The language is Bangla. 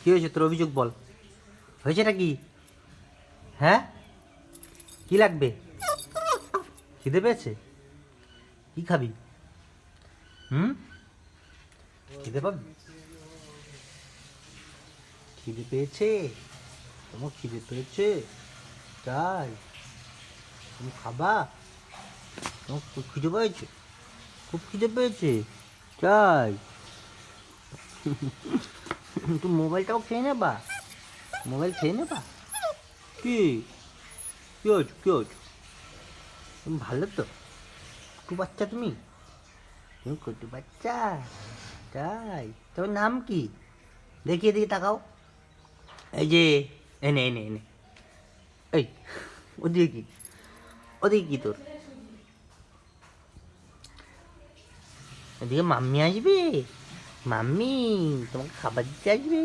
কী হয়েছে তোর অভিযোগ বল, হয়েছেটা কি? হ্যাঁ, কী লাগবে? খিদে পেয়েছে? কী খাবি? খিদে পাবি? খিদে পেয়েছে? তোমার খিদে পেয়েছে? তাই তুমি খাবা? তোমার খুব খিদে পেয়েছে? খুব খিদে পেয়েছে? তাই তুমি মোবাইলটাও খেয়ে নেবা? মোবাইল খেয়ে নেবা? কি কি হয়েছে, কি হয়েছে? তুমি ভালো তো, কুটু বাচ্চা তুমি, তুমি কুটু বাচ্চা? তাই তোমার নাম কি? দেখি এদিকে তাকাও। এই যে, এনে এনে এনে, এই ওদিকে কি, ওদিকে কি তোর? এদিকে মাম্মি আসবে, মাম্মি তোমাকে খাবার দিতে আসবে।